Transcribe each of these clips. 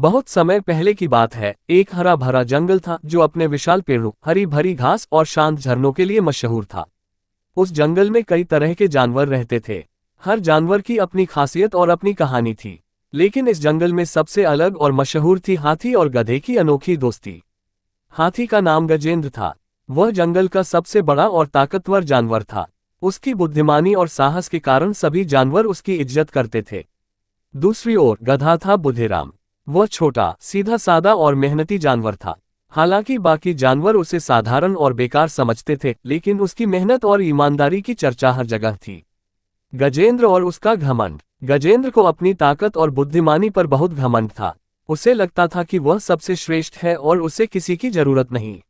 बहुत समय पहले की बात है, एक हरा भरा जंगल था जो अपने विशाल पेड़ों, हरी भरी घास और शांत झरनों के लिए मशहूर था। उस जंगल में कई तरह के जानवर रहते थे। हर जानवर की अपनी खासियत और अपनी कहानी थी। लेकिन इस जंगल में सबसे अलग और मशहूर थी हाथी और गधे की अनोखी दोस्ती। हाथी का नाम गजेंद्र था। वह जंगल का सबसे बड़ा और ताकतवर जानवर था। उसकी बुद्धिमानी और साहस के कारण सभी जानवर उसकी इज्जत करते थे। दूसरी ओर गधा था बुधिराम। वह छोटा, सीधा सादा और मेहनती जानवर था। हालांकि बाकी जानवर उसे साधारण और बेकार समझते थे, लेकिन उसकी मेहनत और ईमानदारी की चर्चा हर जगह थी। गजेंद्र और उसका घमंड। गजेंद्र को अपनी ताकत और बुद्धिमानी पर बहुत घमंड था। उसे लगता था कि वह सबसे श्रेष्ठ है और उसे किसी की जरूरत नहीं।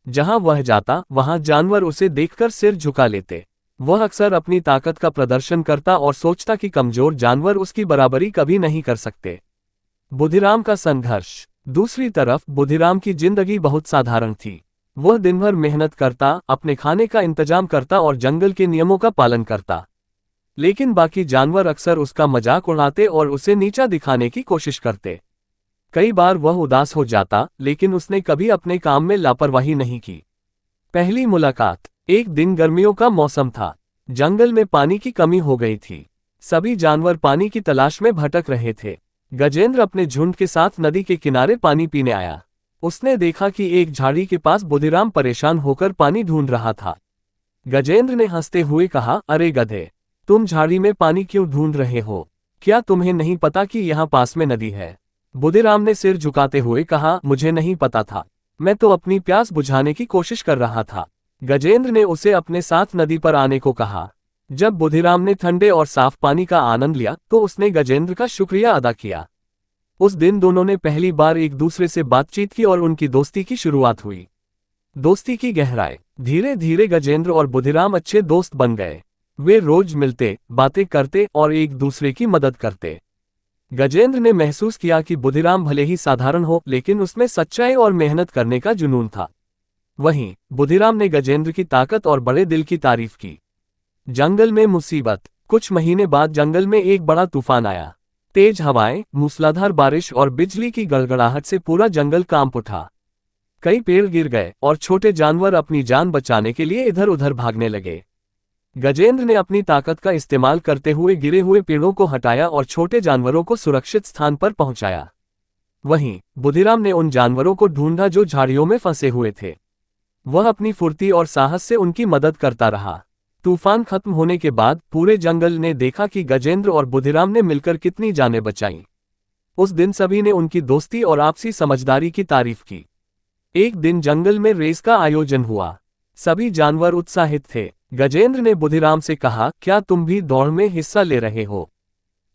जहां वह जाता, वहां जानवर उसे देखकर सिर झुका लेते। वह अक्सर अपनी ताकत का प्रदर्शन करता और सोचता कि कमजोर जानवर उसकी बराबरी कभी नहीं कर सकते। बुधिराम का संघर्ष। दूसरी तरफ बुधिराम की जिंदगी बहुत साधारण थी। वह दिन भर मेहनत करता, अपने खाने का इंतजाम करता और जंगल के नियमों का पालन करता। लेकिन बाकी जानवर अक्सर उसका मजाक उड़ाते और उसे नीचा दिखाने की कोशिश करते। कई बार वह उदास हो जाता, लेकिन उसने कभी अपने काम में लापरवाही नहीं की। पहली मुलाकात। एक दिन गर्मियों का मौसम था। जंगल में पानी की कमी हो गई थी। सभी जानवर पानी की तलाश में भटक रहे थे। गजेंद्र अपने झुंड के साथ नदी के किनारे पानी पीने आया। उसने देखा कि एक झाड़ी के पास बुधिराम परेशान होकर पानी ढूंढ रहा था। गजेंद्र ने हंसते हुए कहा, अरे गधे, तुम झाड़ी में पानी क्यों ढूंढ रहे हो? क्या तुम्हें नहीं पता कि यहाँ पास में नदी है? बुधिराम ने सिर झुकाते हुए कहा, मुझे नहीं पता था। मैं तो अपनी प्यास बुझाने की कोशिश कर रहा था। गजेंद्र ने उसे अपने साथ नदी पर आने को कहा। जब बुधिराम ने ठंडे और साफ पानी का आनंद लिया तो उसने गजेंद्र का शुक्रिया अदा किया। उस दिन दोनों ने पहली बार एक दूसरे से बातचीत की और उनकी दोस्ती की शुरुआत हुई। दोस्ती की गहराई। धीरे धीरे गजेंद्र और बुधिराम अच्छे दोस्त बन गए। वे रोज मिलते, बातें करते और एक दूसरे की मदद करते। गजेंद्र ने महसूस किया कि बुधिराम भले ही साधारण हो, लेकिन उसमें सच्चाई और मेहनत करने का जुनून था। वहीं बुधिराम ने गजेंद्र की ताकत और बड़े दिल की तारीफ की। जंगल में मुसीबत। कुछ महीने बाद जंगल में एक बड़ा तूफान आया। तेज हवाएं, मूसलाधार बारिश और बिजली की गड़गड़ाहट से पूरा जंगल कांप उठा। कई पेड़ गिर गए और छोटे जानवर अपनी जान बचाने के लिए इधर उधर भागने लगे। गजेंद्र ने अपनी ताकत का इस्तेमाल करते हुए गिरे हुए पेड़ों को हटाया और छोटे जानवरों को सुरक्षित स्थान पर पहुंचाया। वहीं बुधिराम ने उन जानवरों को ढूंढा जो झाड़ियों में फंसे हुए थे। वह अपनी फुर्ती और साहस से उनकी मदद करता रहा। तूफान खत्म होने के बाद पूरे जंगल ने देखा कि गजेंद्र और बुधिराम ने मिलकर कितनी जानें बचाईं। उस दिन सभी ने उनकी दोस्ती और आपसी समझदारी की तारीफ की। एक दिन जंगल में रेस का आयोजन हुआ। सभी जानवर उत्साहित थे। गजेंद्र ने बुधिराम से कहा, क्या तुम भी दौड़ में हिस्सा ले रहे हो?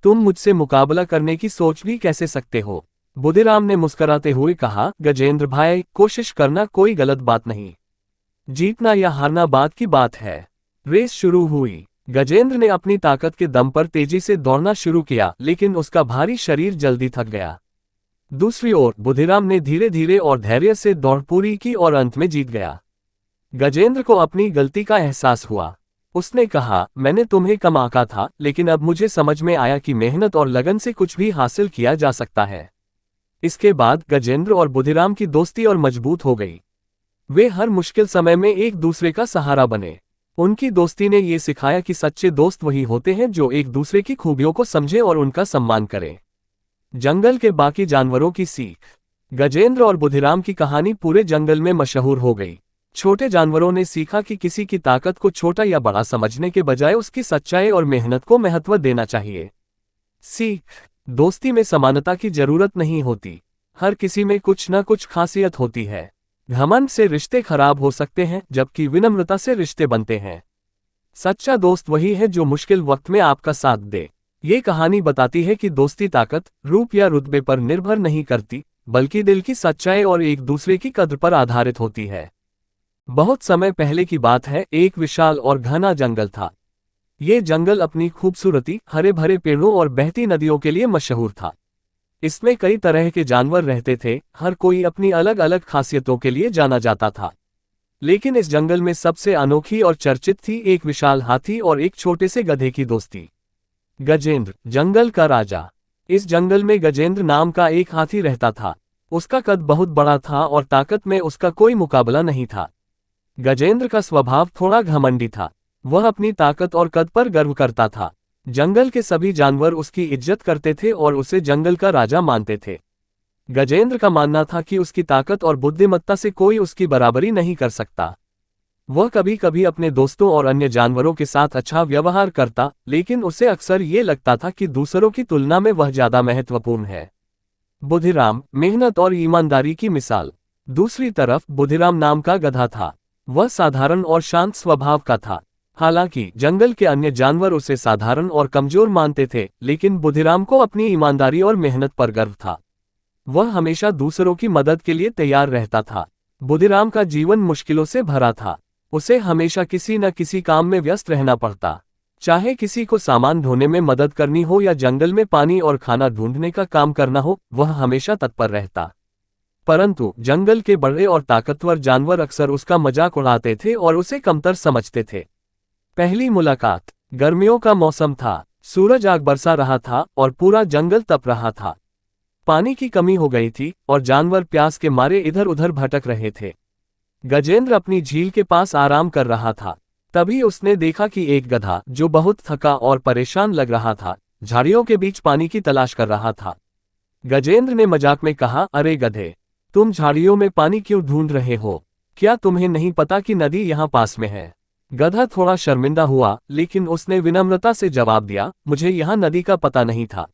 तुम मुझसे मुकाबला करने की सोच भी कैसे सकते हो? बुधिराम ने मुस्कुराते हुए कहा, गजेंद्र भाई, कोशिश करना कोई गलत बात नहीं। जीतना या हारना बात की बात है। रेस शुरू हुई। गजेंद्र ने अपनी ताकत के दम पर तेजी से दौड़ना शुरू किया, लेकिन उसका भारी शरीर जल्दी थक गया। दूसरी ओर बुधिराम ने धीरे धीरे और धैर्य से दौड़ पूरी की और अंत में जीत गया। गजेंद्र को अपनी गलती का एहसास हुआ। उसने कहा, मैंने तुम्हें कम आंका था, लेकिन अब मुझे समझ में आया कि मेहनत और लगन से कुछ भी हासिल किया जा सकता है। इसके बाद गजेंद्र और बुधिराम की दोस्ती और मजबूत हो गई। वे हर मुश्किल समय में एक दूसरे का सहारा बने। उनकी दोस्ती ने ये सिखाया कि सच्चे दोस्त वही होते हैं जो एक दूसरे की खूबियों को समझे और उनका सम्मान करें। जंगल के बाकी जानवरों की सीख। गजेंद्र और बुधिराम की कहानी पूरे जंगल में मशहूर हो गई। छोटे जानवरों ने सीखा कि किसी की ताकत को छोटा या बड़ा समझने के बजाय उसकी सच्चाई और मेहनत को महत्व देना चाहिए। सीख। दोस्ती में समानता की जरूरत नहीं होती। हर किसी में कुछ न कुछ खासियत होती है। घमंड से रिश्ते खराब हो सकते हैं, जबकि विनम्रता से रिश्ते बनते हैं। सच्चा दोस्त वही है जो मुश्किल वक्त में आपका साथ दे। ये कहानी बताती है कि दोस्ती ताकत, रूप या रुतबे पर निर्भर नहीं करती, बल्कि दिल की सच्चाई और एक दूसरे की कद्र पर आधारित होती है। बहुत समय पहले की बात है, एक विशाल और घना जंगल था। ये जंगल अपनी खूबसूरती, हरे भरे पेड़ों और बहती नदियों के लिए मशहूर था। इसमें कई तरह के जानवर रहते थे, हर कोई अपनी अलग अलग खासियतों के लिए जाना जाता था। लेकिन इस जंगल में सबसे अनोखी और चर्चित थी एक विशाल हाथी और एक छोटे से गधे की दोस्ती। गजेंद्र, जंगल का राजा। इस जंगल में गजेंद्र नाम का एक हाथी रहता था। उसका कद बहुत बड़ा था और ताकत में उसका कोई मुकाबला नहीं था। गजेंद्र का स्वभाव थोड़ा घमंडी था। वह अपनी ताकत और कद पर गर्व करता था। जंगल के सभी जानवर उसकी इज्जत करते थे और उसे जंगल का राजा मानते थे। गजेंद्र का मानना था कि उसकी ताकत और बुद्धिमत्ता से कोई उसकी बराबरी नहीं कर सकता। वह कभी कभी अपने दोस्तों और अन्य जानवरों के साथ अच्छा व्यवहार करता, लेकिन उसे अक्सर ये लगता था कि दूसरों की तुलना में वह ज्यादा महत्वपूर्ण है। बुद्धिराम, मेहनत और ईमानदारी की मिसाल। दूसरी तरफ बुद्धिराम नाम का गधा था। वह साधारण और शांत स्वभाव का था। हालांकि जंगल के अन्य जानवर उसे साधारण और कमजोर मानते थे, लेकिन बुद्धिराम को अपनी ईमानदारी और मेहनत पर गर्व था। वह हमेशा दूसरों की मदद के लिए तैयार रहता था। बुद्धिराम का जीवन मुश्किलों से भरा था। उसे हमेशा किसी न किसी काम में व्यस्त रहना पड़ता। चाहे किसी को सामान ढोने में मदद करनी हो या जंगल में पानी और खाना ढूंढने का काम करना हो, वह हमेशा तत्पर रहता। परंतु जंगल के बड़े और ताकतवर जानवर अक्सर उसका मजाक उड़ाते थे और उसे कमतर समझते थे। पहली मुलाकात। गर्मियों का मौसम था। सूरज आग बरसा रहा था और पूरा जंगल तप रहा था। पानी की कमी हो गई थी और जानवर प्यास के मारे इधर उधर भटक रहे थे। गजेंद्र अपनी झील के पास आराम कर रहा था। तभी उसने देखा कि एक गधा, जो बहुत थका और परेशान लग रहा था, झाड़ियों के बीच पानी की तलाश कर रहा था। गजेंद्र ने मजाक में कहा, अरे गधे, तुम झाड़ियों में पानी क्यों ढूंढ रहे हो? क्या तुम्हें नहीं पता कि नदी यहाँ पास में है? गधा थोड़ा शर्मिंदा हुआ, लेकिन उसने विनम्रता से जवाब दिया, मुझे यहाँ नदी का पता नहीं था।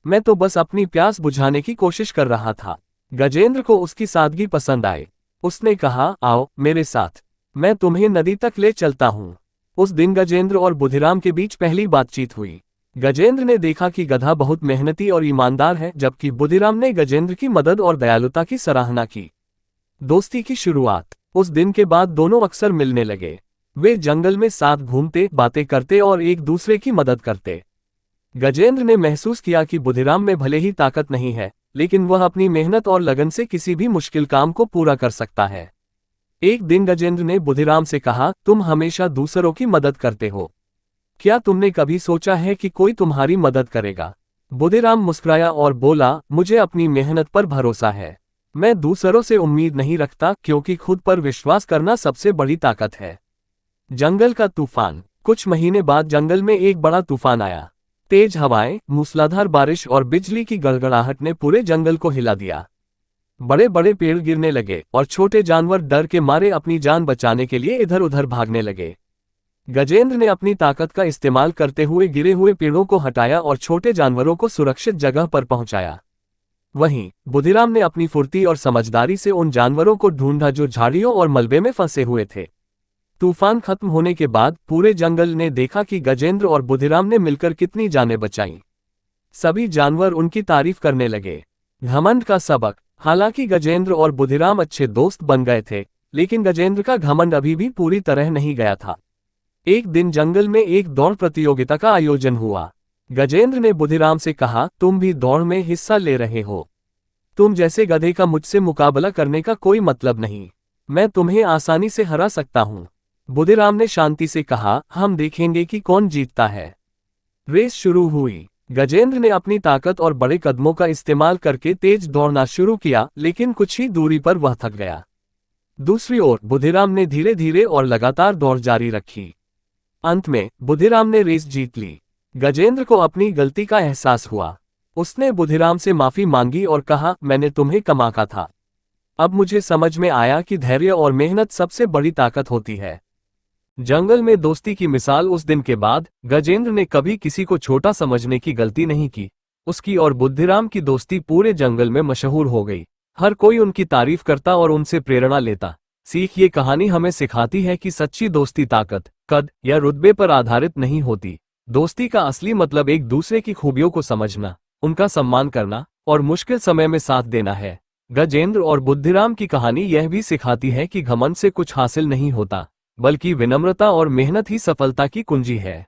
मैं तो बस अपनी प्यास बुझाने की कोशिश कर रहा था। गजेंद्र को उसकी सादगी पसंद आई। उसने कहा, आओ मेरे साथ, मैं तुम्हें नदी तक ले चलता हूँ। उस दिन गजेंद्र और बुद्धिराम के बीच पहली बातचीत हुई। गजेंद्र ने देखा कि गधा बहुत मेहनती और ईमानदार है, जबकि बुद्धिराम ने गजेंद्र की मदद और दयालुता की सराहना की। दोस्ती की शुरुआत। उस दिन के बाद दोनों अक्सर मिलने लगे। वे जंगल में साथ घूमते, बातें करते और एक दूसरे की मदद करते। गजेंद्र ने महसूस किया कि बुद्धिराम में भले ही ताकत नहीं है, लेकिन वह अपनी मेहनत और लगन से किसी भी मुश्किल काम को पूरा कर सकता है। एक दिन गजेंद्र ने बुद्धिराम से कहा, तुम हमेशा दूसरों की मदद करते हो। क्या तुमने कभी सोचा है कि कोई तुम्हारी मदद करेगा? बुद्धिराम मुस्कुराया और बोला, मुझे अपनी मेहनत पर भरोसा है। मैं दूसरों से उम्मीद नहीं रखता, क्योंकि खुद पर विश्वास करना सबसे बड़ी ताकत है। जंगल का तूफान। कुछ महीने बाद जंगल में एक बड़ा तूफान आया। तेज हवाएं, मूसलाधार बारिश और बिजली की गड़गड़ाहट ने पूरे जंगल को हिला दिया। बड़े बड़े पेड़ गिरने लगे और छोटे जानवर डर के मारे अपनी जान बचाने के लिए इधर उधर भागने लगे। गजेंद्र ने अपनी ताकत का इस्तेमाल करते हुए गिरे हुए पेड़ों को हटाया और छोटे जानवरों को सुरक्षित जगह पर पहुंचाया। वहीं बुद्धिराम ने अपनी फुर्ती और समझदारी से उन जानवरों को ढूंढा जो झाड़ियों और मलबे में फंसे हुए थे। तूफान खत्म होने के बाद पूरे जंगल ने देखा कि गजेंद्र और बुद्धिराम ने मिलकर कितनी जानें बचाईं। सभी जानवर उनकी तारीफ करने लगे। घमंड का सबक। हालांकि गजेंद्र और बुद्धिराम अच्छे दोस्त बन गए थे, लेकिन गजेंद्र का घमंड अभी भी पूरी तरह नहीं गया था। एक दिन जंगल में एक दौड़ प्रतियोगिता का आयोजन हुआ। गजेंद्र ने बुद्धिराम से कहा, तुम भी दौड़ में हिस्सा ले रहे हो। तुम जैसे गधे का मुझसे मुकाबला करने का कोई मतलब नहीं। मैं तुम्हें आसानी से हरा सकता हूँ। बुद्धिराम ने शांति से कहा, हम देखेंगे कि कौन जीतता है। रेस शुरू हुई। गजेंद्र ने अपनी ताकत और बड़े कदमों का इस्तेमाल करके तेज दौड़ना शुरू किया, लेकिन कुछ ही दूरी पर वह थक गया। दूसरी ओर बुद्धिराम ने धीरे धीरे और लगातार दौड़ जारी रखी। अंत में बुद्धिराम ने रेस जीत ली। गजेंद्र को अपनी गलती का एहसास हुआ। उसने बुद्धिराम से माफी मांगी और कहा, मैंने तुम्हें कम आंका था। अब मुझे समझ में आया कि धैर्य और मेहनत सबसे बड़ी ताकत होती है। जंगल में दोस्ती की मिसाल। उस दिन के बाद गजेंद्र ने कभी किसी को छोटा समझने की गलती नहीं की। उसकी और बुद्धिराम की दोस्ती पूरे जंगल में मशहूर हो गई। हर कोई उनकी तारीफ करता और उनसे प्रेरणा लेता। सीख। ये कहानी हमें सिखाती है कि सच्ची दोस्ती ताकत, कद या रुतबे पर आधारित नहीं होती। दोस्ती का असली मतलब एक दूसरे की खूबियों को समझना, उनका सम्मान करना और मुश्किल समय में साथ देना है। गजेंद्र और बुद्धिराम की कहानी यह भी सिखाती है कि घमंड से कुछ हासिल नहीं होता, बल्कि विनम्रता और मेहनत ही सफलता की कुंजी है।